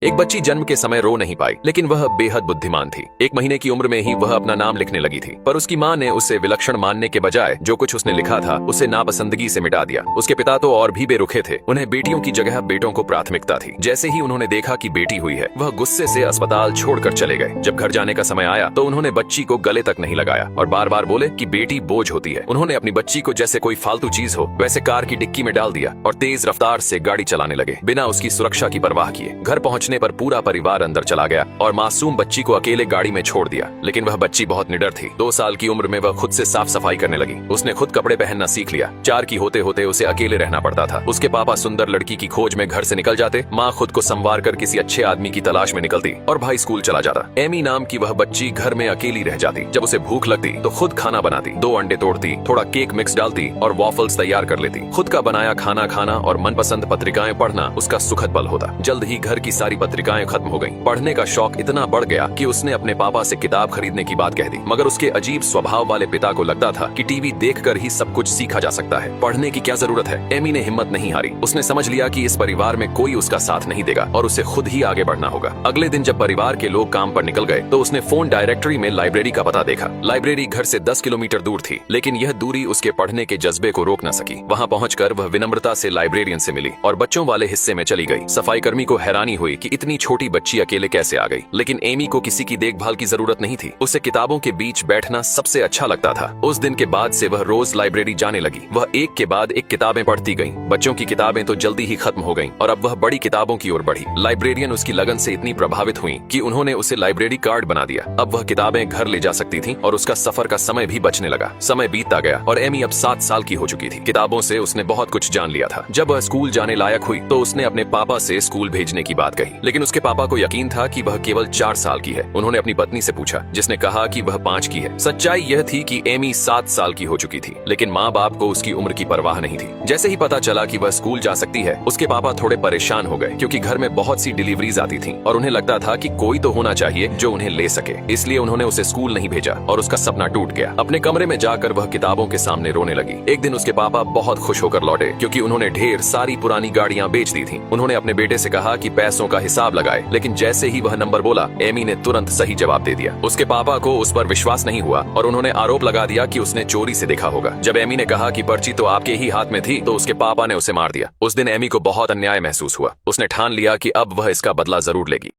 एक बच्ची जन्म के समय रो नहीं पाई, लेकिन वह बेहद बुद्धिमान थी। 1 महीने की उम्र में ही वह अपना नाम लिखने लगी थी, पर उसकी माँ ने उसे विलक्षण मानने के बजाय जो कुछ उसने लिखा था उसे नापसंदगी से मिटा दिया। उसके पिता तो और भी बेरुखे थे, उन्हें बेटियों की जगह बेटों को प्राथमिकता थी। जैसे ही उन्होंने देखा कि बेटी हुई है, वह गुस्से से अस्पताल छोड़कर चले गए। जब घर जाने का समय आया तो उन्होंने बच्ची को गले तक नहीं लगाया और बार बार बोले कि बेटी बोझ होती है। उन्होंने अपनी बच्ची को जैसे कोई फालतू चीज हो वैसे कार की डिक्की में डाल दिया और तेज रफ्तार से गाड़ी चलाने लगे, बिना उसकी सुरक्षा की परवाह किए। घर पहुंचने पर पूरा परिवार अंदर चला गया और मासूम बच्ची को अकेले गाड़ी में छोड़ दिया। लेकिन वह बच्ची बहुत निडर थी। 2 साल की उम्र में वह खुद से साफ सफाई करने लगी। उसने खुद कपड़े पहनना सीख लिया। 4 की होते होते उसे अकेले रहना पड़ता था। उसके पापा सुंदर लड़की की खोज में घर से निकल जाते, माँ खुद को संवार कर किसी अच्छे आदमी की तलाश में निकलती और भाई स्कूल चला जाता। एमी नाम की वह बच्ची घर में अकेली रह जाती। जब उसे भूख लगती तो खुद खाना बनाती, 2 अंडे तोड़ती, थोड़ा केक मिक्स डालती और वॉफल्स तैयार कर लेती। खुद का बनाया खाना खाना और मनपसंद पत्रिकाएं पढ़ना उसका सुखद पल होता। जल्द ही घर की सारी पत्रिकाएं खत्म हो गईं। पढ़ने का शौक इतना बढ़ गया कि उसने अपने पापा से किताब खरीदने की बात कह दी, मगर उसके अजीब स्वभाव वाले पिता को लगता था कि टीवी देखकर ही सब कुछ सीखा जा सकता है, पढ़ने की क्या जरूरत है। एमी ने हिम्मत नहीं हारी। उसने समझ लिया कि इस परिवार में कोई उसका साथ नहीं देगा और उसे खुद ही आगे बढ़ना होगा। अगले दिन जब परिवार के लोग काम पर निकल गए तो उसने फोन डायरेक्टरी में लाइब्रेरी का पता देखा। लाइब्रेरी घर से 10 किलोमीटर दूर थी, लेकिन यह दूरी उसके पढ़ने के जज्बे को रोक न सकी। वहां पहुंचकर वह विनम्रता से लाइब्रेरियन से मिली और बच्चों वाले हिस्से में चली गई। सफाई कर्मी को हैरानी हुई कि इतनी छोटी बच्ची अकेले कैसे आ गई, लेकिन एमी को किसी की देखभाल की जरूरत नहीं थी। उसे किताबों के बीच बैठना सबसे अच्छा लगता था। उस दिन के बाद से वह रोज लाइब्रेरी जाने लगी। वह एक के बाद एक किताबें पढ़ती गई। बच्चों की किताबें तो जल्दी ही खत्म हो गईं और अब वह बड़ी किताबों की ओर बढ़ी। लाइब्रेरियन उसकी लगन से इतनी प्रभावित हुई कि उन्होंने उसे लाइब्रेरी कार्ड बना दिया। अब वह किताबें घर ले जा सकती थी और उसका सफर का समय भी बचने लगा। समय बीतता गया और एमी अब 7 साल की हो चुकी थी। किताबों से उसने बहुत कुछ जान लिया था। जब वह स्कूल जाने लायक हुई तो उसने अपने पापा से स्कूल भेजने की बात कही, लेकिन उसके पापा को यकीन था कि वह केवल 4 साल की है। उन्होंने अपनी पत्नी से पूछा, जिसने कहा कि वह 5 की है। सच्चाई यह थी कि एमी 7 साल की हो चुकी थी, लेकिन माँ बाप को उसकी उम्र की परवाह नहीं थी। जैसे ही पता चला कि वह स्कूल जा सकती है, उसके पापा थोड़े परेशान हो गए, क्योंकि घर में बहुत सी डिलीवरीज आती थीं और उन्हें लगता था कि कोई तो होना चाहिए जो उन्हें ले सके। इसलिए उन्होंने उसे स्कूल नहीं भेजा और उसका सपना टूट गया। अपने कमरे में जाकर वह किताबों के सामने रोने लगी। एक दिन उसके पापा बहुत खुश होकर लौटे, क्योंकि उन्होंने ढेर सारी पुरानी गाड़ियां बेच दी थीं। उन्होंने अपने बेटे से कहा कि पैसों का हिसाब लगाए, लेकिन जैसे ही वह नंबर बोला, एमी ने तुरंत सही जवाब दे दिया। उसके पापा को उस पर विश्वास नहीं हुआ और उन्होंने आरोप लगा दिया कि उसने चोरी से देखा होगा। जब एमी ने कहा कि पर्ची तो आपके ही हाथ में थी, तो उसके पापा ने उसे मार दिया। उस दिन एमी को बहुत अन्याय महसूस हुआ। उसने ठान लिया कि अब वह इसका बदला जरूर लेगी।